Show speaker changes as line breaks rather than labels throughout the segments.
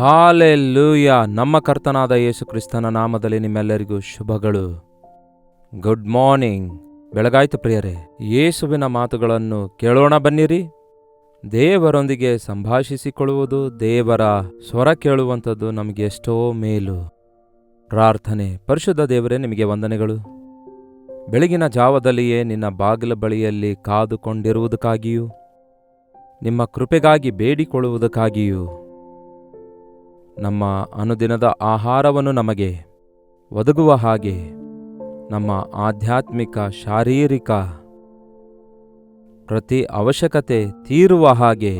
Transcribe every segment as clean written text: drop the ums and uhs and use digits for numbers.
Hallelujah. ನಮ್ಮ ಕರ್ತನಾದ ಯೇಸು ಕ್ರಿಸ್ತನ ನಾಮದಲ್ಲಿ ನಿಮ್ಮೆಲ್ಲರಿಗೂ ಶುಭಗಳು. Good morning. ಬೆಳಗಾಯ್ತು ಪ್ರಿಯರೇ. ಯೇಸುವಿನ ಮಾತುಗಳನ್ನು ಕೇಳೋಣ ಬನ್ನಿರಿ. ದೇವರೊಂದಿಗೆ ಸಂಭಾಷಿಸಿಕೊಳ್ಳುವುದು, ದೇವರ ಸ್ವರ ಕೇಳುವಂಥದ್ದು ನಮಗೆ ಎಷ್ಟೋ ಮೇಲು. ಪ್ರಾರ್ಥನೆ. ಪರಿಶುದ್ಧ ದೇವರೇ, ನಿಮಗೆ ವಂದನೆಗಳು. ಬೆಳಗಿನ ಜಾವದಲ್ಲಿಯೇ ನಿನ್ನ ಬಾಗಿಲ ಬಳಿಯಲ್ಲಿ ಕಾದುಕೊಂಡಿರುವುದಕ್ಕಾಗಿಯೂ, ನಿಮ್ಮ ಕೃಪೆಗಾಗಿ ಬೇಡಿಕೊಳ್ಳುವುದಕ್ಕಾಗಿಯೂ, ನಮ್ಮ ಅನುದಿನದ ಆಹಾರವನ್ನು ನಮಗೆ ಒದಗುವ ಹಾಗೆ, ನಮ್ಮ ಆಧ್ಯಾತ್ಮಿಕ ಶಾರೀರಿಕ ಪ್ರತಿ ಅವಶ್ಯಕತೆ ತೀರುವ ಹಾಗೆ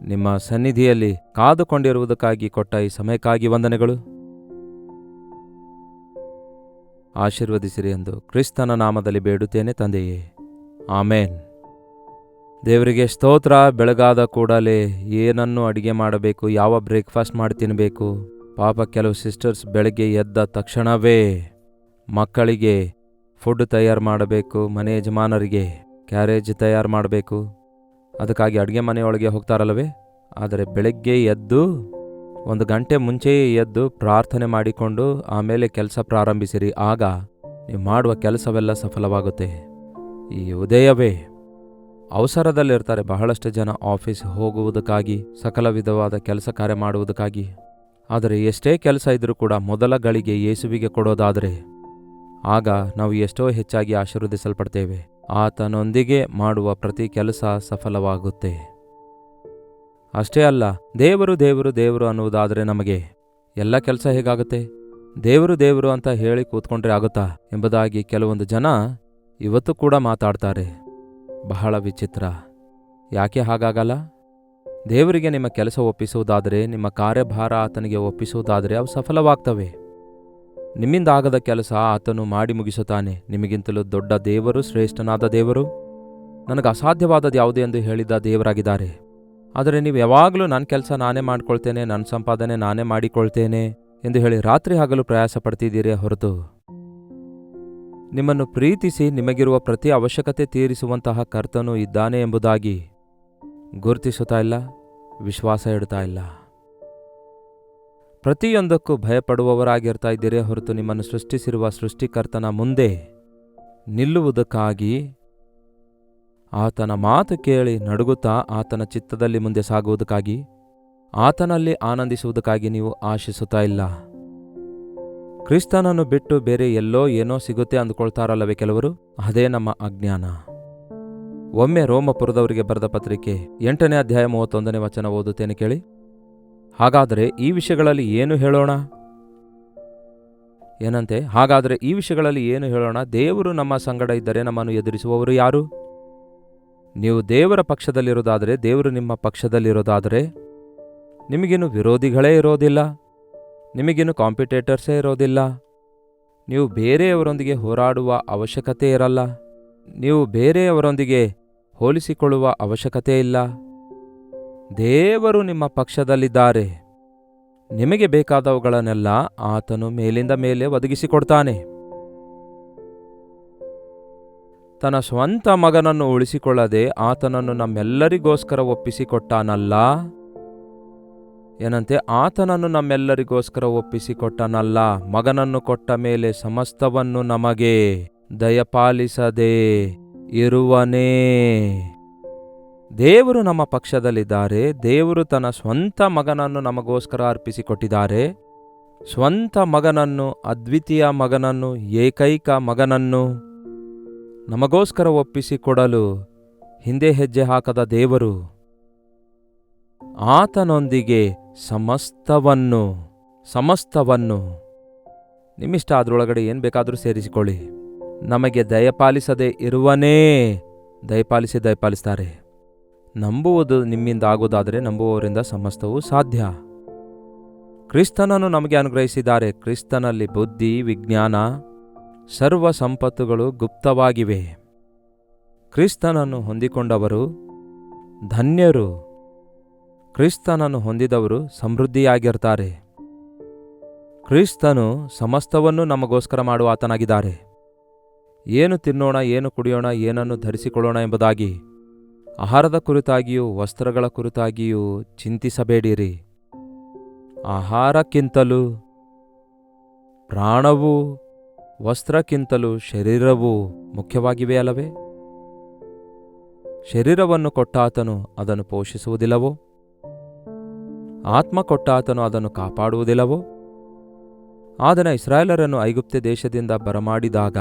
ನಿಮ್ಮ ಸನ್ನಿಧಿಯಲ್ಲಿ ಕಾದುಕೊಂಡಿರುವುದಕ್ಕಾಗಿ ಕೊಟ್ಟ ಈ ಸಮಯಕ್ಕಾಗಿ ವಂದನೆಗಳು. ಆಶೀರ್ವದಿಸಿರಿ ಎಂದು ಕ್ರಿಸ್ತನ ನಾಮದಲ್ಲಿ ಬೇಡುತ್ತೇನೆ ತಂದೆಯೇ, ಆಮೇನ್. ದೇವರಿಗೆ ಸ್ತೋತ್ರ. ಬೆಳಗಾದ ಕೂಡಲೇ ಏನನ್ನು ಅಡಿಗೆ ಮಾಡಬೇಕು, ಯಾವ ಬ್ರೇಕ್ಫಾಸ್ಟ್ ಮಾಡಿ ತಿನ್ನಬೇಕು. ಪಾಪ, ಕೆಲವು ಸಿಸ್ಟರ್ಸ್ ಬೆಳಗ್ಗೆ ಎದ್ದ ತಕ್ಷಣವೇ ಮಕ್ಕಳಿಗೆ ಫುಡ್ ತಯಾರು ಮಾಡಬೇಕು, ಮನೆ ಯಜಮಾನರಿಗೆ ಕ್ಯಾರೇಜ್ ತಯಾರು ಮಾಡಬೇಕು. ಅದಕ್ಕಾಗಿ ಅಡುಗೆ ಮನೆಯೊಳಗೆ ಹೋಗ್ತಾರಲ್ಲವೇ. ಆದರೆ ಬೆಳಗ್ಗೆ ಎದ್ದು 1 ಗಂಟೆ ಮುಂಚೆಯೇ ಎದ್ದು ಪ್ರಾರ್ಥನೆ ಮಾಡಿಕೊಂಡು ಆಮೇಲೆ ಕೆಲಸ ಪ್ರಾರಂಭಿಸಿರಿ. ಆಗ ನೀವು ಮಾಡುವ ಕೆಲಸವೆಲ್ಲ ಸಫಲವಾಗುತ್ತೆ. ಈ ಉದಯವೇ ಅವಸರದಲ್ಲಿರ್ತಾರೆ ಬಹಳಷ್ಟು ಜನ, ಆಫೀಸ್ ಹೋಗುವುದಕ್ಕಾಗಿ, ಸಕಲ ವಿಧವಾದ ಕೆಲಸ ಕಾರ್ಯ ಮಾಡುವುದಕ್ಕಾಗಿ. ಆದರೆ ಎಷ್ಟೇ ಕೆಲಸ ಇದ್ದರೂ ಕೂಡ ಮೊದಲ ಗಳಿಗೆ ಯೇಸುವಿಗೆ ಕೊಡೋದಾದರೆ ಆಗ ನಾವು ಎಷ್ಟೋ ಹೆಚ್ಚಾಗಿ ಆಶೀರ್ವದಿಸಲ್ಪಡ್ತೇವೆ. ಆತನೊಂದಿಗೆ ಮಾಡುವ ಪ್ರತಿ ಕೆಲಸ ಸಫಲವಾಗುತ್ತೆ. ಅಷ್ಟೇ ಅಲ್ಲ, ದೇವರು ದೇವರು ದೇವರು ಅನ್ನುವುದಾದರೆ ನಮಗೆ ಎಲ್ಲ ಕೆಲಸ ಹೇಗಾಗುತ್ತೆ? ದೇವರು ದೇವರು ಅಂತ ಹೇಳಿ ಕೂತ್ಕೊಂಡ್ರೆ ಆಗುತ್ತಾ ಎಂಬುದಾಗಿ ಕೆಲವೊಂದು ಜನ ಇವತ್ತು ಕೂಡ ಮಾತಾಡ್ತಾರೆ. ಬಹಳ ವಿಚಿತ್ರ. ಯಾಕೆ ಹಾಗಾಗಲ್ಲ? ದೇವರಿಗೆ ನಿಮ್ಮ ಕೆಲಸ ಒಪ್ಪಿಸುವುದಾದರೆ, ನಿಮ್ಮ ಕಾರ್ಯಭಾರ ಆತನಿಗೆ ಒಪ್ಪಿಸುವುದಾದರೆ ಅವು ಸಫಲವಾಗ್ತವೆ. ನಿಮ್ಮಿಂದ ಆಗದ ಕೆಲಸ ಆತನು ಮಾಡಿ ಮುಗಿಸುತ್ತಾನೆ. ನಿಮಗಿಂತಲೂ ದೊಡ್ಡ ದೇವರು, ಶ್ರೇಷ್ಠನಾದ ದೇವರು, ನನಗೆ ಅಸಾಧ್ಯವಾದದ್ದು ಯಾವುದು ಎಂದು ಹೇಳಿದ ದೇವರಾಗಿದ್ದಾರೆ. ಆದರೆ ನೀವು ಯಾವಾಗಲೂ ನನ್ನ ಕೆಲಸ ನಾನೇ ಮಾಡ್ಕೊಳ್ತೇನೆ, ನನ್ನ ಸಂಪಾದನೆ ನಾನೇ ಮಾಡಿಕೊಳ್ತೇನೆ ಎಂದು ಹೇಳಿ ರಾತ್ರಿ ಹಗಲು ಪ್ರಯಾಸ ಪಡ್ತಿದ್ದೀರೇ ಹೊರತು, ನಿಮ್ಮನ್ನು ಪ್ರೀತಿಸಿ ನಿಮಗಿರುವ ಪ್ರತಿ ಅವಶ್ಯಕತೆ ತೀರಿಸುವಂತಹ ಕರ್ತನು ಇದ್ದಾನೆ ಎಂಬುದಾಗಿ ಗುರುತಿಸುತ್ತಾ ಇಲ್ಲ, ವಿಶ್ವಾಸ ಇಡ್ತಾ ಇಲ್ಲ. ಪ್ರತಿಯೊಂದಕ್ಕೂ ಭಯಪಡುವವರಾಗಿರ್ತಾ ಇದ್ದೀರೇ ಹೊರತು, ನಿಮ್ಮನ್ನು ಸೃಷ್ಟಿಸಿರುವ ಸೃಷ್ಟಿಕರ್ತನ ಮುಂದೆ ನಿಲ್ಲುವುದಕ್ಕಾಗಿ, ಆತನ ಮಾತು ಕೇಳಿ ನಡುಗುತ್ತಾ ಆತನ ಚಿತ್ತದಲ್ಲಿ ಮುಂದೆ ಸಾಗುವುದಕ್ಕಾಗಿ, ಆತನಲ್ಲಿ ಆನಂದಿಸುವುದಕ್ಕಾಗಿ ನೀವು ಆಶಿಸುತ್ತಾ ಇಲ್ಲ. ಕ್ರಿಸ್ತನನ್ನು ಬಿಟ್ಟು ಬೇರೆ ಎಲ್ಲೋ ಏನೋ ಸಿಗುತ್ತೆ ಅಂದುಕೊಳ್ತಾರಲ್ಲವೇ ಕೆಲವರು. ಅದೇ ನಮ್ಮ ಅಜ್ಞಾನ. ಒಮ್ಮೆ ರೋಮಪುರದವರಿಗೆ ಬರೆದ ಪತ್ರಿಕೆ 8ನೇ ಅಧ್ಯಾಯ 31ನೇ ವಚನ ಓದುತ್ತೇನೆ ಕೇಳಿ. ಹಾಗಾದರೆ ಈ ವಿಷಯಗಳಲ್ಲಿ ಏನು ಹೇಳೋಣ? ಏನಂತೆ? ಹಾಗಾದರೆ ಈ ವಿಷಯಗಳಲ್ಲಿ ಏನು ಹೇಳೋಣ? ದೇವರು ನಮ್ಮ ಸಂಗಡ ಇದ್ದರೆ ನಮ್ಮನ್ನು ಎದುರಿಸುವವರು ಯಾರು? ನೀವು ದೇವರ ಪಕ್ಷದಲ್ಲಿರೋದಾದರೆ, ದೇವರು ನಿಮ್ಮ ಪಕ್ಷದಲ್ಲಿರೋದಾದರೆ, ನಿಮಗಿನ್ನು ವಿರೋಧಿಗಳೇ ಇರೋದಿಲ್ಲ, ನಿಮಗಿನ್ನು ಕಾಂಪಿಟೇಟರ್ಸೇ ಇರೋದಿಲ್ಲ. ನೀವು ಬೇರೆಯವರೊಂದಿಗೆ ಹೋರಾಡುವ ಅವಶ್ಯಕತೆ ಇರಲ್ಲ, ನೀವು ಬೇರೆಯವರೊಂದಿಗೆ ಹೋಲಿಸಿಕೊಳ್ಳುವ ಅವಶ್ಯಕತೆ ಇಲ್ಲ. ದೇವರು ನಿಮ್ಮ ಪಕ್ಷದಲ್ಲಿದ್ದಾರೆ. ನಿಮಗೆ ಬೇಕಾದವುಗಳನ್ನೆಲ್ಲ ಆತನು ಮೇಲಿಂದ ಮೇಲೆ ಒದಗಿಸಿಕೊಡ್ತಾನೆ. ತನ್ನ ಸ್ವಂತ ಮಗನನ್ನು ಉಳಿಸಿಕೊಳ್ಳದೆ ಆತನನ್ನು ನಮ್ಮೆಲ್ಲರಿಗೋಸ್ಕರ ಒಪ್ಪಿಸಿಕೊಟ್ಟಾನಲ್ಲ. ಏನಂತೆ? ಆತನನ್ನು ನಮ್ಮೆಲ್ಲರಿಗೋಸ್ಕರ ಒಪ್ಪಿಸಿಕೊಟ್ಟನಲ್ಲ, ಮಗನನ್ನು ಕೊಟ್ಟ ಮೇಲೆ ಸಮಸ್ತವನ್ನು ನಮಗೆ ದಯಪಾಲಿಸದೆ ಇರುವನೇ. ದೇವರು ನಮ್ಮ ಪಕ್ಷದಲ್ಲಿದ್ದಾರೆ. ದೇವರು ತನ್ನ ಸ್ವಂತ ಮಗನನ್ನು ನಮಗೋಸ್ಕರ ಅರ್ಪಿಸಿಕೊಟ್ಟಿದ್ದಾರೆ. ಸ್ವಂತ ಮಗನನ್ನು, ಅದ್ವಿತೀಯ ಮಗನನ್ನು, ಏಕೈಕ ಮಗನನ್ನು ನಮಗೋಸ್ಕರ ಒಪ್ಪಿಸಿಕೊಡಲು ಹಿಂದೆ ಹೆಜ್ಜೆ ಹಾಕದ ದೇವರು ಆತನೊಂದಿಗೆ ಸಮಸ್ತವನ್ನು ನಿಮ್ಮಿಷ್ಟ, ಅದರೊಳಗಡೆ ಏನು ಬೇಕಾದರೂ ಸೇರಿಸಿಕೊಳ್ಳಿ, ನಮಗೆ ದಯಪಾಲಿಸದೆ ಇರುವನೇ ದಯಪಾಲಿಸ್ತಾರೆ. ನಂಬುವುದು ನಿಮ್ಮಿಂದ ಆಗುವುದಾದರೆ ನಂಬುವವರಿಂದ ಸಮಸ್ತವೂ ಸಾಧ್ಯ. ಕ್ರಿಸ್ತನನ್ನು ನಮಗೆ ಅನುಗ್ರಹಿಸಿದ್ದಾರೆ. ಕ್ರಿಸ್ತನಲ್ಲಿ ಬುದ್ಧಿ, ವಿಜ್ಞಾನ, ಸರ್ವ ಸಂಪತ್ತುಗಳು ಗುಪ್ತವಾಗಿವೆ. ಕ್ರಿಸ್ತನನ್ನು ಹೊಂದಿಕೊಂಡವರು ಧನ್ಯರು. ಕ್ರಿಸ್ತನನ್ನು ಹೊಂದಿದವರು ಸಮೃದ್ಧಿಯಾಗಿರ್ತಾರೆ. ಕ್ರಿಸ್ತನು ಸಮಸ್ತವನ್ನು ನಮಗೋಸ್ಕರ ಮಾಡುವ ಆತನಾಗಿದ್ದಾರೆ. ಏನು ತಿನ್ನೋಣ, ಏನು ಕುಡಿಯೋಣ, ಏನನ್ನು ಧರಿಸಿಕೊಳ್ಳೋಣ ಎಂಬುದಾಗಿ ಆಹಾರದ ಕುರಿತಾಗಿಯೂ ವಸ್ತ್ರಗಳ ಕುರಿತಾಗಿಯೂ ಚಿಂತಿಸಬೇಡಿರಿ. ಆಹಾರಕ್ಕಿಂತಲೂ ಪ್ರಾಣವೂ ವಸ್ತ್ರಕ್ಕಿಂತಲೂ ಶರೀರವೂ ಮುಖ್ಯವಾಗಿವೆ ಅಲ್ಲವೇ? ಶರೀರವನ್ನು ಕೊಟ್ಟಾತನು ಅದನ್ನು ಪೋಷಿಸುವುದಿಲ್ಲವೋ? ಆತ್ಮ ಕೊಟ್ಟಾತನು ಅದನ್ನು ಕಾಪಾಡುವುದಿಲ್ಲವೋ? ಆದನ ಇಸ್ರಾಯೇಲರನ್ನು ಐಗುಪ್ತ ದೇಶದಿಂದ ಬರಮಾಡಿದಾಗ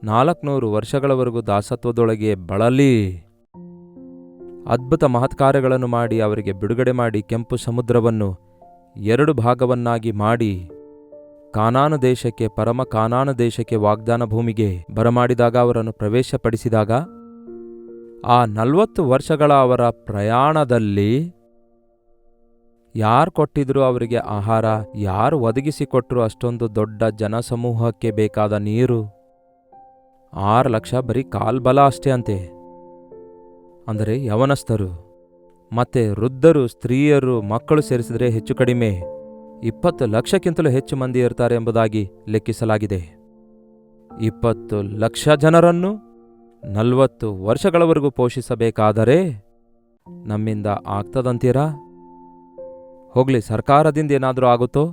400 ವರ್ಷಗಳವರೆಗೂ ದಾಸತ್ವದೊಳಗೆ ಬಳಲಿ ಅದ್ಭುತ ಮಹತ್ಕಾರ್ಯಗಳನ್ನು ಮಾಡಿ ಅವರಿಗೆ ಬಿಡುಗಡೆ ಮಾಡಿ ಕೆಂಪು ಸಮುದ್ರವನ್ನು 2 ಭಾಗವನ್ನಾಗಿ ಮಾಡಿ ಕಾನಾನ ದೇಶಕ್ಕೆ, ಪರಮ ಕಾನಾನ ದೇಶಕ್ಕೆ, ವಾಗ್ದಾನ ಭೂಮಿಗೆ ಬರಮಾಡಿದಾಗ, ಅವರನ್ನು ಪ್ರವೇಶಪಡಿಸಿದಾಗ, ಆ 40 ವರ್ಷಗಳ ಅವರ ಪ್ರಯಾಣದಲ್ಲಿ ಯಾರು ಕೊಟ್ಟಿದ್ರು ಅವರಿಗೆ ಆಹಾರ, ಯಾರು ಒದಗಿಸಿಕೊಟ್ರು ಅಷ್ಟೊಂದು ದೊಡ್ಡ ಜನಸಮೂಹಕ್ಕೆ ಬೇಕಾದ ನೀರು? 6 ಲಕ್ಷ ಬರೀ ಕಾಲ್ಬಲ ಅಷ್ಟೇ ಅಂತೆ. ಅಂದರೆ ಯವನಸ್ಥರು ಮತ್ತೆ ವೃದ್ಧರು, ಸ್ತ್ರೀಯರು, ಮಕ್ಕಳು ಸೇರಿಸಿದರೆ ಹೆಚ್ಚು ಕಡಿಮೆ 20 ಲಕ್ಷಕ್ಕಿಂತಲೂ ಹೆಚ್ಚು ಮಂದಿ ಇರ್ತಾರೆ ಎಂಬುದಾಗಿ ಲೆಕ್ಕಿಸಲಾಗಿದೆ. 20 ಲಕ್ಷ ಜನರನ್ನು 40 ವರ್ಷಗಳವರೆಗೂ ಪೋಷಿಸಬೇಕಾದರೆ ನಮ್ಮಿಂದ ಆಗ್ತದಂತೀರಾ? ಹೋಗ್ಲಿ, ಸರ್ಕಾರದಿಂದ ಏನಾದರೂ ಆಗುತ್ತೋ?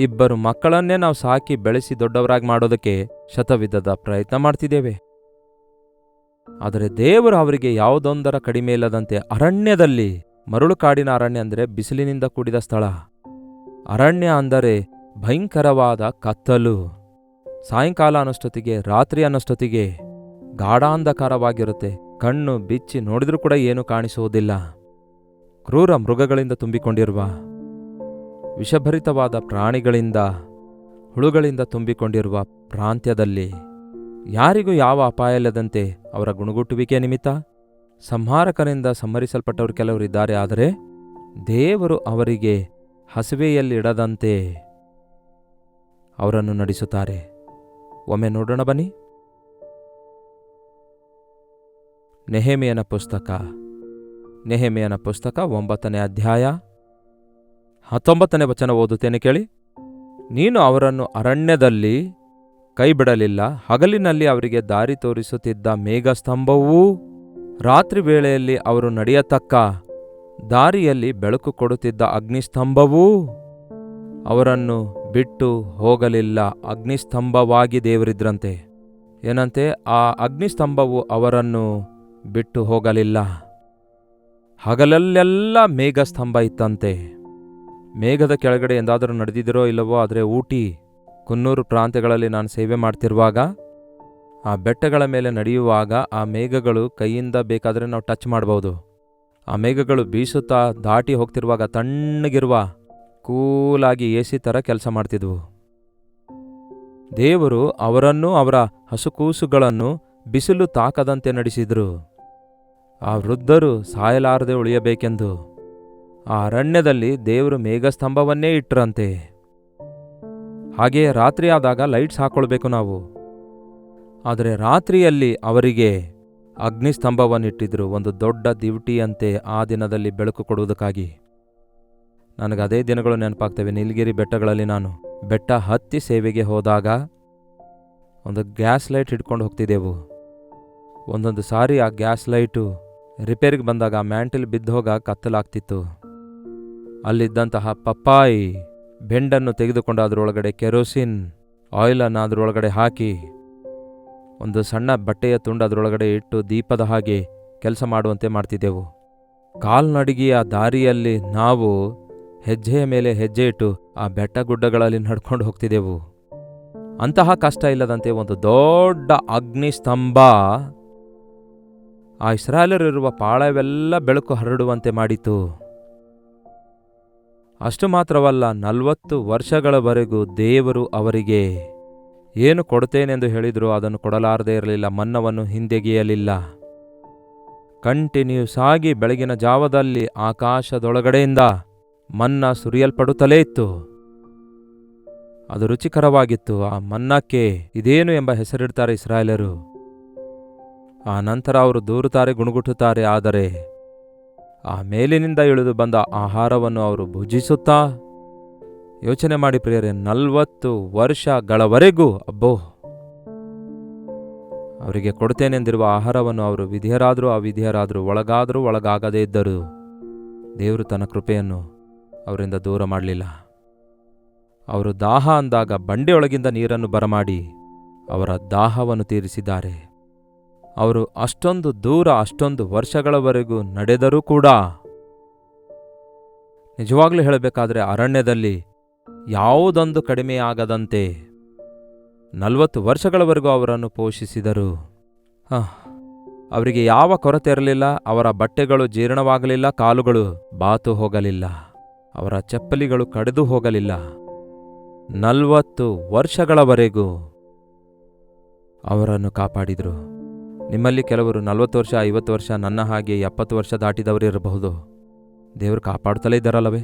2 ಮಕ್ಕಳನ್ನೇ ನಾವು ಸಾಕಿ ಬೆಳೆಸಿ ದೊಡ್ಡವರಾಗಿ ಮಾಡೋದಕ್ಕೆ ಶತವಿಧದ ಪ್ರಯತ್ನ ಮಾಡ್ತಿದ್ದೇವೆ. ಆದರೆ ದೇವರು ಅವರಿಗೆ ಯಾವುದೊಂದರ ಕಡಿಮೆ ಇಲ್ಲದಂತೆ ಅರಣ್ಯದಲ್ಲಿ, ಮರಳು ಕಾಡಿನ ಅರಣ್ಯ ಅಂದರೆ ಬಿಸಿಲಿನಿಂದ ಕೂಡಿದ ಸ್ಥಳ. ಅರಣ್ಯ ಅಂದರೆ ಭಯಂಕರವಾದ ಕತ್ತಲು. ಸಾಯಂಕಾಲ ಅನ್ನೋಷ್ಟೊತ್ತಿಗೆ, ರಾತ್ರಿ ಅನ್ನೋಷ್ಟೊತ್ತಿಗೆ ಗಾಢಾಂಧಕಾರವಾಗಿರುತ್ತೆ. ಕಣ್ಣು ಬಿಚ್ಚಿ ನೋಡಿದ್ರೂ ಕೂಡ ಏನೂ ಕಾಣಿಸುವುದಿಲ್ಲ. ಕ್ರೂರ ಮೃಗಗಳಿಂದ ತುಂಬಿಕೊಂಡಿರುವ, ವಿಷಭರಿತವಾದ ಪ್ರಾಣಿಗಳಿಂದ, ಹುಳುಗಳಿಂದ ತುಂಬಿಕೊಂಡಿರುವ ಪ್ರಾಂತ್ಯದಲ್ಲಿ ಯಾರಿಗೂ ಯಾವ ಅಪಾಯ ಇಲ್ಲದಂತೆ ಅವರ ಗುಣಗುಟ್ಟುವಿಕೆ ನಿಮಿತ್ತ ಸಂಹಾರಕನಿಂದ ಸಂಹರಿಸಲ್ಪಟ್ಟವರು ಕೆಲವರಿದ್ದಾರೆ. ಆದರೆ ದೇವರು ಅವರಿಗೆ ಹಸಿವೆಯಲ್ಲಿಡದಂತೆ ಅವರನ್ನು ನಡೆಸುತ್ತಾರೆ. ಒಮ್ಮೆ ನೋಡೋಣ ಬನ್ನಿ. ನೆಹೆಮೀಯನ ಪುಸ್ತಕ 9ನೇ ಅಧ್ಯಾಯ 19ನೇ ವಚನ ಓದುತ್ತೇನೆ ಕೇಳಿ. ನೀನು ಅವರನ್ನು ಅರಣ್ಯದಲ್ಲಿ ಕೈಬಿಡಲಿಲ್ಲ. ಹಗಲಿನಲ್ಲಿ ಅವರಿಗೆ ದಾರಿ ತೋರಿಸುತ್ತಿದ್ದ ಮೇಘಸ್ತಂಭವೂ, ರಾತ್ರಿ ವೇಳೆಯಲ್ಲಿ ಅವರು ನಡೆಯತಕ್ಕ ದಾರಿಯಲ್ಲಿ ಬೆಳಕು ಕೊಡುತ್ತಿದ್ದ ಅಗ್ನಿಸ್ತಂಭವೂ ಅವರನ್ನು ಬಿಟ್ಟು ಹೋಗಲಿಲ್ಲ. ಅಗ್ನಿಸ್ತಂಭವಾಗಿ ದೇವರಿದ್ರಂತೆ. ಏನಂತೆ? ಆ ಅಗ್ನಿಸ್ತಂಭವು ಅವರನ್ನು ಬಿಟ್ಟು ಹೋಗಲಿಲ್ಲ. ಹಗಲಲ್ಲೆಲ್ಲ ಮೇಘಸ್ತಂಭ ಇತ್ತಂತೆ. ಮೇಘದ ಕೆಳಗಡೆ ಎಂದಾದರೂ ನಡೆದಿದ್ದೀರೋ ಇಲ್ಲವೋ? ಆದರೆ ಊಟಿ, ಕುನ್ನೂರು ಪ್ರಾಂತ್ಯಗಳಲ್ಲಿ ನಾನು ಸೇವೆ ಮಾಡ್ತಿರುವಾಗ ಆ ಬೆಟ್ಟಗಳ ಮೇಲೆ ನಡೆಯುವಾಗ ಆ ಮೇಘಗಳು ಕೈಯಿಂದ ಬೇಕಾದರೆ ನಾವು ಟಚ್ ಮಾಡ್ಬೋದು. ಆ ಮೇಘಗಳು ಬೀಸುತ್ತಾ ದಾಟಿ ಹೋಗ್ತಿರುವಾಗ ತಣ್ಣಗಿರುವ ಕೂಲಾಗಿ ಎಸಿ ಥರ ಕೆಲಸ ಮಾಡ್ತಿದ್ವು. ದೇವರು ಅವರನ್ನು, ಅವರ ಹಸುಕೂಸುಗಳನ್ನು ಬಿಸಿಲು ತಾಕದಂತೆ ನಡೆಸಿದ್ರು. ಆ ವೃದ್ಧರು ಸಾಯಲಾರದೆ ಉಳಿಯಬೇಕೆಂದು ಆ ಅರಣ್ಯದಲ್ಲಿ ದೇವರು ಮೇಘಸ್ತಂಭವನ್ನೇ ಇಟ್ಟರಂತೆ. ಹಾಗೆಯೇ ರಾತ್ರಿ ಆದಾಗ ಲೈಟ್ಸ್ ಹಾಕೊಳ್ಬೇಕು ನಾವು. ಆದರೆ ರಾತ್ರಿಯಲ್ಲಿ ಅವರಿಗೆ ಅಗ್ನಿಸ್ತಂಭವನ್ನಿಟ್ಟಿದ್ರು, ಒಂದು ದೊಡ್ಡ ದಿವಟಿಯಂತೆ ಆ ದಿನದಲ್ಲಿ ಬೆಳಕು ಕೊಡುವುದಕ್ಕಾಗಿ. ನನಗೆ ಅದೇ ದಿನಗಳು ನೆನಪಾಗ್ತವೆ. ನೀಲಗಿರಿ ಬೆಟ್ಟಗಳಲ್ಲಿ ನಾನು ಬೆಟ್ಟ ಹತ್ತಿ ಸೇವೆಗೆ ಹೋದಾಗ ಒಂದು ಗ್ಯಾಸ್ ಲೈಟ್ ಹಿಡ್ಕೊಂಡು ಹೋಗ್ತಿದ್ದೆವು. ಒಂದೊಂದು ಸಾರಿ ಆ ಗ್ಯಾಸ್ ಲೈಟು ರಿಪೇರಿಗೆ ಬಂದಾಗ ಆ ಮ್ಯಾಂಟಲ್ ಬಿದ್ದೋಗ ಕತ್ತಲಾಗ್ತಿತ್ತು. ಅಲ್ಲಿದ್ದಂತಹ ಪಪ್ಪಾಯಿ ಬೆಂಡನ್ನು ತೆಗೆದುಕೊಂಡು ಅದರೊಳಗಡೆ ಕೆರೋಸಿನ್ ಆಯಿಲನ್ನು ಅದರೊಳಗಡೆ ಹಾಕಿ ಒಂದು ಸಣ್ಣ ಬಟ್ಟೆಯ ತುಂಡು ಅದರೊಳಗಡೆ ಇಟ್ಟು ದೀಪದ ಹಾಗೆ ಕೆಲಸ ಮಾಡುವಂತೆ ಮಾಡ್ತಿದ್ದೆವು. ಕಾಲ್ನಡಿಗೆಯ ದಾರಿಯಲ್ಲಿ ನಾವು ಹೆಜ್ಜೆಯ ಮೇಲೆ ಹೆಜ್ಜೆ ಇಟ್ಟು ಆ ಬೆಟ್ಟ ಗುಡ್ಡಗಳಲ್ಲಿ ನಡ್ಕೊಂಡು ಹೋಗ್ತಿದ್ದೆವು. ಅಂತಹ ಕಷ್ಟ ಇಲ್ಲದಂತೆ ಒಂದು ದೊಡ್ಡ ಅಗ್ನಿಸ್ತಂಭ ಆ ಇಸ್ರಾಯೇಲರಿರುವ ಪಾಳವೆಲ್ಲ ಬೆಳಕು ಹರಡುವಂತೆ ಮಾಡಿತು. ಅಷ್ಟು ಮಾತ್ರವಲ್ಲ, 40 ವರ್ಷಗಳವರೆಗೂ ದೇವರು ಅವರಿಗೆ ಏನು ಕೊಡುತ್ತೇನೆಂದು ಹೇಳಿದರೂ ಅದನ್ನು ಕೊಡಲಾರದೇ ಇರಲಿಲ್ಲ. ಮನ್ನವನ್ನು ಹಿಂದೆಗೆಯಲಿಲ್ಲ. ಕಂಟಿನ್ಯೂಸ್ ಆಗಿ ಬೆಳಗಿನ ಜಾವದಲ್ಲಿ ಆಕಾಶದೊಳಗಡೆಯಿಂದ ಮನ್ನ ಸುರಿಯಲ್ಪಡುತ್ತಲೇ ಇತ್ತು. ಅದು ರುಚಿಕರವಾಗಿತ್ತು. ಆ ಮನ್ನಕ್ಕೆ ಇದೇನು ಎಂಬ ಹೆಸರಿಡ್ತಾರೆ ಇಸ್ರಾಯೇಲರು. ಆ ನಂತರ ಅವರು ದೂರುತ್ತಾರೆ, ಗುಣಗುಟ್ಟುತ್ತಾರೆ. ಆದರೆ ಆ ಮೇಲಿನಿಂದ ಇಳಿದು ಬಂದ ಆಹಾರವನ್ನು ಅವರು ಭುಜಿಸುತ್ತಾ, ಯೋಚನೆ ಮಾಡಿ ಪ್ರಿಯರೇ, 40 ವರ್ಷಗಳವರೆಗೂ ಅವರಿಗೆ ಕೊಡ್ತೇನೆಂದಿರುವ ಆಹಾರವನ್ನು ಅವರು ವಿಧಿಯರಾದರೂ ಅವಿಧಿಯರಾದರೂ, ಒಳಗಾದರೂ ಒಳಗಾಗದೇ ಇದ್ದರು, ದೇವರು ತನ್ನ ಕೃಪೆಯನ್ನು ಅವರಿಂದ ದೂರ ಮಾಡಲಿಲ್ಲ. ಅವರು ದಾಹ ಅಂದಾಗ ಬಂಡೆಯೊಳಗಿಂದ ನೀರನ್ನು ಬರಮಾಡಿ ಅವರ ದಾಹವನ್ನು ತೀರಿಸಿದ್ದಾರೆ. ಅವರು ಅಷ್ಟೊಂದು ದೂರ ಅಷ್ಟೊಂದು ವರ್ಷಗಳವರೆಗೂ ನಡೆದರೂ ಕೂಡ, ನಿಜವಾಗ್ಲೂ ಹೇಳಬೇಕಾದ್ರೆ ಅರಣ್ಯದಲ್ಲಿ ಯಾವುದೊಂದು ಕಡಿಮೆಯಾಗದಂತೆ 40 ವರ್ಷಗಳವರೆಗೂ ಅವರನ್ನು ಪೋಷಿಸಿದರು. ಅವರಿಗೆ ಯಾವ ಕೊರತೆ ಇರಲಿಲ್ಲ. ಅವರ ಬಟ್ಟೆಗಳು ಜೀರ್ಣವಾಗಲಿಲ್ಲ, ಕಾಲುಗಳು ಬಾತು ಹೋಗಲಿಲ್ಲ, ಅವರ ಚಪ್ಪಲಿಗಳು ಕಡಿದು ಹೋಗಲಿಲ್ಲ. 40 ವರ್ಷಗಳವರೆಗೂ ಅವರನ್ನು ಕಾಪಾಡಿದರು. ನಿಮ್ಮಲ್ಲಿ ಕೆಲವರು 40 ವರ್ಷ, 50 ವರ್ಷ, ನನ್ನ ಹಾಗೆ 70 ವರ್ಷ ದಾಟಿದವರಿರಬಹುದು. ದೇವರು ಕಾಪಾಡುತ್ತಲೇ ಇದ್ದಾರಲ್ಲವೇ?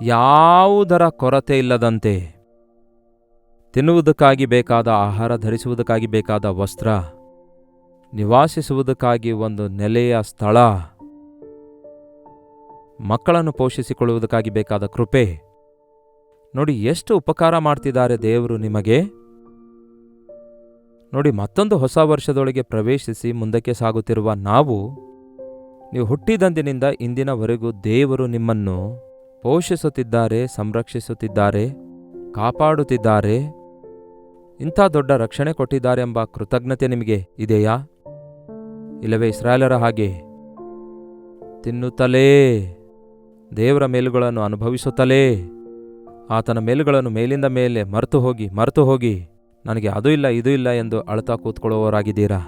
ಯಾವುದರ ಕೊರತೆ ಇಲ್ಲದಂತೆ ತಿನ್ನುವುದಕ್ಕಾಗಿ ಬೇಕಾದ ಆಹಾರ, ಧರಿಸುವುದಕ್ಕಾಗಿ ಬೇಕಾದ ವಸ್ತ್ರ, ನಿವಾಸಿಸುವುದಕ್ಕಾಗಿ ಒಂದು ನೆಲೆಯ ಸ್ಥಳ, ಮಕ್ಕಳನ್ನು ಪೋಷಿಸಿಕೊಳ್ಳುವುದಕ್ಕಾಗಿ ಬೇಕಾದ ಕೃಪೆ. ನೋಡಿ ಎಷ್ಟು ಉಪಕಾರ ಮಾಡ್ತಿದ್ದಾರೆ ದೇವರು ನಿಮಗೆ. ನೋಡಿ, ಮತ್ತೊಂದು ಹೊಸ ವರ್ಷದೊಳಗೆ ಪ್ರವೇಶಿಸಿ ಮುಂದಕ್ಕೆ ಸಾಗುತ್ತಿರುವ ನಾವು, ನೀವು ಹುಟ್ಟಿದಂದಿನಿಂದ ಇಂದಿನವರೆಗೂ ದೇವರು ನಿಮ್ಮನ್ನು ಪೋಷಿಸುತ್ತಿದ್ದಾರೆ, ಸಂರಕ್ಷಿಸುತ್ತಿದ್ದಾರೆ, ಕಾಪಾಡುತ್ತಿದ್ದಾರೆ, ಇಂಥ ದೊಡ್ಡ ರಕ್ಷಣೆ ಕೊಟ್ಟಿದ್ದಾರೆ ಎಂಬ ಕೃತಜ್ಞತೆ ನಿಮಗೆ ಇದೆಯಾ? ಇಲ್ಲವೇ ಇಸ್ರಾಯೇಲರ ಹಾಗೆ ತಿನ್ನುತ್ತಲೇ, ದೇವರ ಮೇಲುಗಳನ್ನು ಅನುಭವಿಸುತ್ತಲೇ, ಆತನ ಮೇಲುಗಳನ್ನು ಮೇಲಿಂದ ಮೇಲೆ ಮರೆತು ಹೋಗಿ ನನಗೆ ಅದು ಇಲ್ಲ ಇದು ಇಲ್ಲ ಎಂದು ಅಳ್ತಾ ಕೂತ್ಕೊಳ್ಳುವವರಾಗಿದ್ದೀರಾ?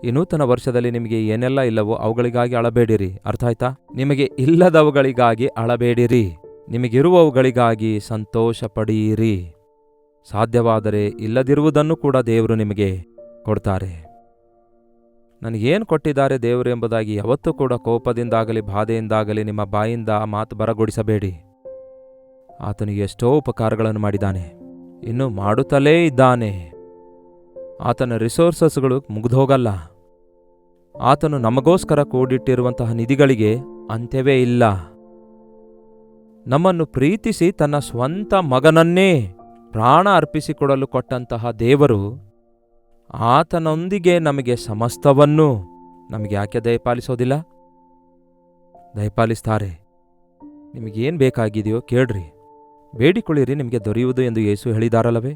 ಈ ನೂತನ ವರ್ಷದಲ್ಲಿ ನಿಮಗೆ ಏನೆಲ್ಲ ಇಲ್ಲವೋ ಅವುಗಳಿಗಾಗಿ ಅಳಬೇಡಿರಿ. ಅರ್ಥ ಆಯ್ತಾ? ನಿಮಗೆ ಇಲ್ಲದವುಗಳಿಗಾಗಿ ಅಳಬೇಡಿರಿ, ನಿಮಗಿರುವವುಗಳಿಗಾಗಿ ಸಂತೋಷ ಪಡೆಯಿರಿ. ಸಾಧ್ಯವಾದರೆ ಇಲ್ಲದಿರುವುದನ್ನು ಕೂಡ ದೇವರು ನಿಮಗೆ ಕೊಡ್ತಾರೆ. ನನಗೇನು ಕೊಟ್ಟಿದ್ದಾರೆ ದೇವರು ಎಂಬುದಾಗಿ ಯಾವತ್ತೂ ಕೂಡ ಕೋಪದಿಂದಾಗಲಿ ಬಾಧೆಯಿಂದಾಗಲಿ ನಿಮ್ಮ ಬಾಯಿಂದ ಆ ಮಾತು ಬರಗೊಡಿಸಬೇಡಿ. ಆತನಿಗೆ ಎಷ್ಟೋ ಉಪಕಾರಗಳನ್ನು ಮಾಡಿದ್ದಾನೆ, ಇನ್ನೂ ಮಾಡುತ್ತಲೇ ಇದ್ದಾನೆ. ಆತನ ರಿಸೋರ್ಸಸ್ಗಳು ಮುಗಿದೋಗಲ್ಲ. ಆತನು ನಮಗೋಸ್ಕರ ಕೂಡಿಟ್ಟಿರುವಂತಹ ನಿಧಿಗಳಿಗೆ ಅಂತ್ಯವೇ ಇಲ್ಲ. ನಮ್ಮನ್ನು ಪ್ರೀತಿಸಿ ತನ್ನ ಸ್ವಂತ ಮಗನನ್ನೇ ಪ್ರಾಣ ಅರ್ಪಿಸಿಕೊಡಲು ಕೊಟ್ಟಂತಹ ದೇವರು ಆತನೊಂದಿಗೆ ನಮಗೆ ಸಮಸ್ತವನ್ನೂ ನಮಗೆ ಯಾಕೆ ದಯಪಾಲಿಸೋದಿಲ್ಲ? ದಯಪಾಲಿಸ್ತಾರೆ. ನಿಮಗೇನು ಬೇಕಾಗಿದೆಯೋ ಕೇಳ್ರಿ, ಬೇಡಿಕೊಳ್ಳಿರಿ, ನಿಮಗೆ ದೊರೆಯುವುದು ಎಂದು ಯೇಸು ಹೇಳಿದಾರಲ್ಲವೇ?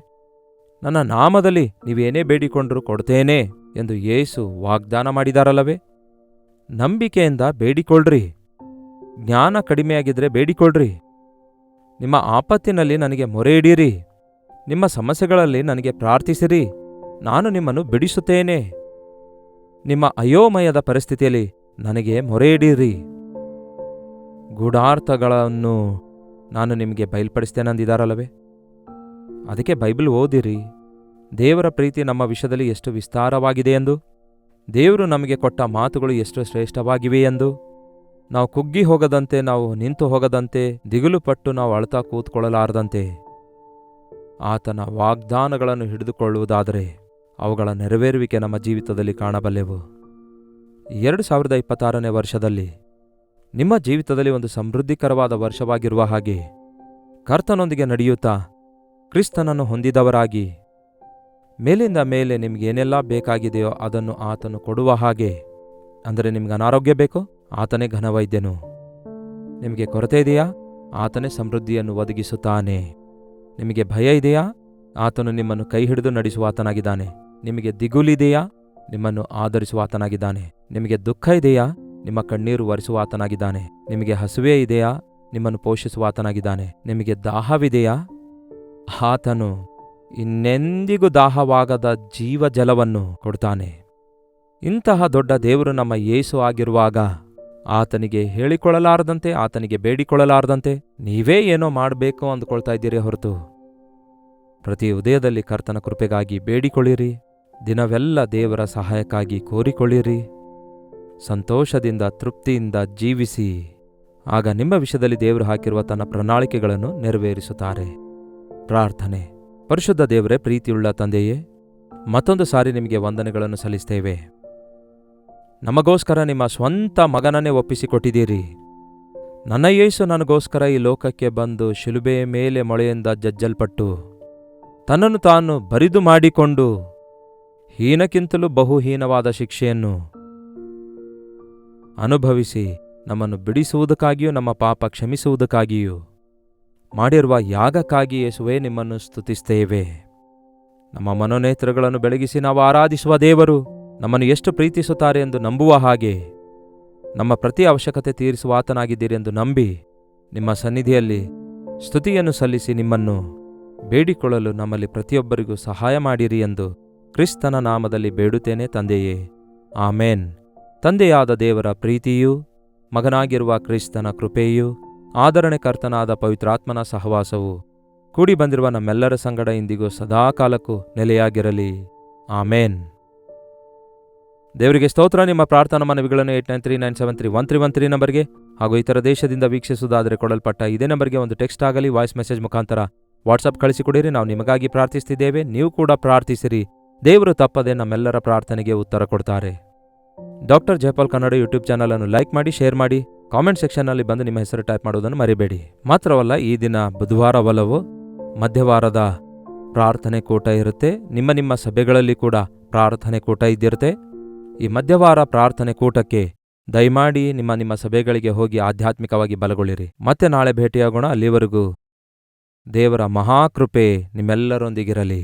ನನ್ನ ನಾಮದಲ್ಲಿ ನೀವೇನೇ ಬೇಡಿಕೊಂಡರೂ ಕೊಡ್ತೇನೆ ಎಂದು ಯೇಸು ವಾಗ್ದಾನ ಮಾಡಿದಾರಲ್ಲವೇ? ನಂಬಿಕೆಯಿಂದ ಬೇಡಿಕೊಳ್ಳ್ರಿ. ಜ್ಞಾನ ಕಡಿಮೆಯಾಗಿದ್ರೆ ಬೇಡಿಕೊಳ್ಳ್ರಿ. ನಿಮ್ಮ ಆಪತ್ತಿನಲ್ಲಿ ನನಗೆ ಮೊರೆ ಇಡಿರಿ. ನಿಮ್ಮ ಸಮಸ್ಯೆಗಳಲ್ಲಿ ನನಗೆ ಪ್ರಾರ್ಥಿಸಿರಿ, ನಾನು ನಿಮ್ಮನ್ನು ಬಿಡಿಸುತ್ತೇನೆ. ನಿಮ್ಮ ಅಯೋಮಯದ ಪರಿಸ್ಥಿತಿಯಲ್ಲಿ ನನಗೆ ಮೊರೆ ಇಡಿರಿ. ಗೂಢಾರ್ಥಗಳನ್ನು ನಾನು ನಿಮಗೆ ಬಯಲ್ಪಡಿಸ್ತೇನೆಂದಿದ್ದಾರಲ್ಲವೇ? ಅದಕ್ಕೆ ಬೈಬಲ್ ಓದಿರಿ. ದೇವರ ಪ್ರೀತಿ ನಮ್ಮ ವಿಷಯದಲ್ಲಿ ಎಷ್ಟು ವಿಸ್ತಾರವಾಗಿದೆ ಎಂದು, ದೇವರು ನಮಗೆ ಕೊಟ್ಟ ಮಾತುಗಳು ಎಷ್ಟು ಶ್ರೇಷ್ಠವಾಗಿವೆ ಎಂದು, ನಾವು ಕುಗ್ಗಿ ಹೋಗದಂತೆ, ನಾವು ನಿಂತು ಹೋಗದಂತೆ, ದಿಗುಲುಪಟ್ಟು ನಾವು ಅಳ್ತಾ ಕೂತ್ಕೊಳ್ಳಲಾರದಂತೆ ಆತನ ವಾಗ್ದಾನಗಳನ್ನು ಹಿಡಿದುಕೊಳ್ಳುವುದಾದರೆ ಅವುಗಳ ನೆರವೇರುವಿಕೆ ನಮ್ಮ ಜೀವಿತದಲ್ಲಿ ಕಾಣಬಲ್ಲೆವು. 2026ನೇ ವರ್ಷದಲ್ಲಿ ನಿಮ್ಮ ಜೀವಿತದಲ್ಲಿ ಒಂದು ಸಮೃದ್ಧಿಕರವಾದ ವರ್ಷವಾಗಿರುವ ಹಾಗೆ, ಕರ್ತನೊಂದಿಗೆ ನಡೆಯುತ್ತಾ ಕ್ರಿಸ್ತನನ್ನು ಹೊಂದಿದವರಾಗಿ ಮೇಲಿಂದ ಮೇಲೆ ನಿಮಗೇನೆಲ್ಲ ಬೇಕಾಗಿದೆಯೋ ಅದನ್ನು ಆತನು ಕೊಡುವ ಹಾಗೆ. ಅಂದರೆ ನಿಮ್ಗೆ ಅನಾರೋಗ್ಯ ಬೇಕೋ? ಆತನೇ ಘನವೈದ್ಯನು. ನಿಮಗೆ ಕೊರತೆ ಇದೆಯಾ? ಆತನೇ ಸಮೃದ್ಧಿಯನ್ನು ಒದಗಿಸುತ್ತಾನೆ. ನಿಮಗೆ ಭಯ ಇದೆಯಾ? ಆತನು ನಿಮ್ಮನ್ನು ಕೈ ಹಿಡಿದು ನಡೆಸುವ ಆತನಾಗಿದ್ದಾನೆ. ನಿಮಗೆ ದಿಗುಲಿದೆಯಾ? ನಿಮ್ಮನ್ನು ಆಧರಿಸುವ ಆತನಾಗಿದ್ದಾನೆ. ನಿಮಗೆ ದುಃಖ ಇದೆಯಾ? ನಿಮ್ಮ ಕಣ್ಣೀರು ಒರೆಸುವ ಆತನಾಗಿದ್ದಾನೆ. ನಿಮಗೆ ಹಸುವೆ ಇದೆಯಾ? ನಿಮ್ಮನ್ನು ಪೋಷಿಸುವ ಆತನಾಗಿದ್ದಾನೆ. ನಿಮಗೆ ದಾಹವಿದೆಯಾ? ಆತನು ಇನ್ನೆಂದಿಗೂ ದಾಹವಾಗದ ಜೀವಜಲವನ್ನು ಕೊಡ್ತಾನೆ. ಇಂತಹ ದೊಡ್ಡ ದೇವರು ನಮ್ಮ ಯೇಸು ಆಗಿರುವಾಗ ಆತನಿಗೆ ಹೇಳಿಕೊಳ್ಳಲಾರದಂತೆ, ಆತನಿಗೆ ಬೇಡಿಕೊಳ್ಳಲಾರದಂತೆ ನೀವೇ ಏನೋ ಮಾಡಬೇಕು ಅಂದುಕೊಳ್ತಾ ಇದ್ದೀರಿ ಹೊರತು, ಪ್ರತಿ ಉದಯದಲ್ಲಿ ಕರ್ತನ ಕೃಪೆಗಾಗಿ ಬೇಡಿಕೊಳ್ಳಿರಿ. ದಿನವೆಲ್ಲ ದೇವರ ಸಹಾಯಕ್ಕಾಗಿ ಕೋರಿಕೊಳ್ಳಿರಿ. ಸಂತೋಷದಿಂದ ತೃಪ್ತಿಯಿಂದ ಜೀವಿಸಿ. ಆಗ ನಿಮ್ಮ ವಿಷಯದಲ್ಲಿ ದೇವರು ಹಾಕಿರುವ ತನ್ನ ಪ್ರಣಾಳಿಕೆಗಳನ್ನು ನೆರವೇರಿಸುತ್ತಾರೆ. ಪ್ರಾರ್ಥನೆ. ಪರಿಶುದ್ಧ ದೇವರೇ, ಪ್ರೀತಿಯುಳ್ಳ ತಂದೆಯೇ, ಮತ್ತೊಂದು ಸಾರಿ ನಿಮಗೆ ವಂದನೆಗಳನ್ನು ಸಲ್ಲಿಸ್ತೇವೆ. ನಮಗೋಸ್ಕರ ನಿಮ್ಮ ಸ್ವಂತ ಮಗನನ್ನೇ ಒಪ್ಪಿಸಿಕೊಟ್ಟಿದ್ದೀರಿ. ನನ್ನ ಯೇಸು ನನಗೋಸ್ಕರ ಈ ಲೋಕಕ್ಕೆ ಬಂದು ಶಿಲುಬೆಯ ಮೇಲೆ ಮೊಳೆಯಿಂದ ಜಜ್ಜಲ್ಪಟ್ಟು ತನ್ನನ್ನು ತಾನು ಬರಿದು ಮಾಡಿಕೊಂಡು ಹೀನಕ್ಕಿಂತಲೂ ಬಹುಹೀನವಾದ ಶಿಕ್ಷೆಯನ್ನು ಅನುಭವಿಸಿ ನಮ್ಮನ್ನು ಬಿಡಿಸುವುದಕ್ಕಾಗಿಯೂ ನಮ್ಮ ಪಾಪ ಕ್ಷಮಿಸುವುದಕ್ಕಾಗಿಯೂ ಮಾಡಿರುವ ಯಾಗಕ್ಕಾಗಿ ಯೇಸುವೇ ನಿಮ್ಮನ್ನು ಸ್ತುತಿಸ್ತೇವೆ. ನಮ್ಮ ಮನೋನೇತ್ರಗಳನ್ನು ಬೆಳಗಿಸಿ ನಾವು ಆರಾಧಿಸುವ ದೇವರು ನಮ್ಮನ್ನು ಎಷ್ಟು ಪ್ರೀತಿಸುತ್ತಾರೆ ಎಂದು ನಂಬುವ ಹಾಗೆ ನಮ್ಮ ಪ್ರತಿ ಅವಶ್ಯಕತೆ ತೀರಿಸುವ ಆತನಾಗಿದ್ದೀರಿ ಎಂದು ನಂಬಿ ನಿಮ್ಮ ಸನ್ನಿಧಿಯಲ್ಲಿ ಸ್ತುತಿಯನ್ನು ಸಲ್ಲಿಸಿ ನಿಮ್ಮನ್ನು ಬೇಡಿಕೊಳ್ಳಲು ನಮ್ಮಲ್ಲಿ ಪ್ರತಿಯೊಬ್ಬರಿಗೂ ಸಹಾಯ ಮಾಡಿರಿ ಎಂದು ಕ್ರಿಸ್ತನ ನಾಮದಲ್ಲಿ ಬೇಡುತ್ತೇನೆ ತಂದೆಯೇ, ಆಮೇನ್. ತಂದೆಯಾದ ದೇವರ ಪ್ರೀತಿಯೂ ಮಗನಾಗಿರುವ ಕ್ರಿಸ್ತನ ಕೃಪೆಯೂ ಆದರಣೆಕರ್ತನಾದ ಪವಿತ್ರಾತ್ಮನ ಸಹವಾಸವು ಕೂಡಿ ಬಂದಿರುವ ನಮ್ಮೆಲ್ಲರ ಸಂಗಡ ಇಂದಿಗೂ ಸದಾಕಾಲಕ್ಕೂ ನೆಲೆಯಾಗಿರಲಿ. ಆಮೇನ್. ದೇವರಿಗೆ ಸ್ತೋತ್ರ. ನಿಮ್ಮ ಪ್ರಾರ್ಥನಾ ಮನವಿಗಳನ್ನು 8939731313 ನಂಬರ್ಗೆ ಹಾಗೂ ಇತರ ದೇಶದಿಂದ ವೀಕ್ಷಿಸುವುದಾದರೆ ಕೊಡಲ್ಪಟ್ಟ ಇದೇ ನಂಬರ್ಗೆ ಒಂದು ಟೆಕ್ಸ್ಟ್ ಆಗಲಿ ವಾಯ್ಸ್ ಮೆಸೇಜ್ ಮುಖಾಂತರ ವಾಟ್ಸಪ್ ಕಳಿಸಿಕೊಡಿರಿ. ನಾವು ನಿಮಗಾಗಿ ಪ್ರಾರ್ಥಿಸ್ತಿದ್ದೇವೆ, ನೀವು ಕೂಡ ಪ್ರಾರ್ಥಿಸಿರಿ. ದೇವರು ತಪ್ಪದೆ ನಮ್ಮೆಲ್ಲರ ಪ್ರಾರ್ಥನೆಗೆ ಉತ್ತರ ಕೊಡ್ತಾರೆ. ಡಾಕ್ಟರ್ ಜಯಪಾಲ್ ಕನ್ನಡ ಯೂಟ್ಯೂಬ್ ಚಾನಲನ್ನು ಲೈಕ್ ಮಾಡಿ, ಶೇರ್ ಮಾಡಿ, ಕಾಮೆಂಟ್ ಸೆಕ್ಷನ್ನಲ್ಲಿ ಬಂದು ನಿಮ್ಮ ಹೆಸರು ಟೈಪ್ ಮಾಡೋದನ್ನು ಮರಿಬೇಡಿ. ಮಾತ್ರವಲ್ಲ, ಈ ದಿನ ಬುಧವಾರವಲ್ಲವೋ ಮಧ್ಯವಾರದ ಪ್ರಾರ್ಥನೆ ಕೂಟ ಇರುತ್ತೆ. ನಿಮ್ಮ ಸಭೆಗಳಲ್ಲಿ ಕೂಡ ಪ್ರಾರ್ಥನೆ ಕೂಟ ಇದ್ದಿರುತ್ತೆ. ಈ ಮಧ್ಯವಾರ ಪ್ರಾರ್ಥನೆ ಕೂಟಕ್ಕೆ ದಯಮಾಡಿ ನಿಮ್ಮ ಸಭೆಗಳಿಗೆ ಹೋಗಿ ಆಧ್ಯಾತ್ಮಿಕವಾಗಿ ಬಲಗೊಳ್ಳಿರಿ. ಮತ್ತೆ ನಾಳೆ ಭೇಟಿಯಾಗೋಣ. ಅಲ್ಲಿವರೆಗೂ ದೇವರ ಮಹಾಕೃಪೆ ನಿಮ್ಮೆಲ್ಲರೊಂದಿಗಿರಲಿ.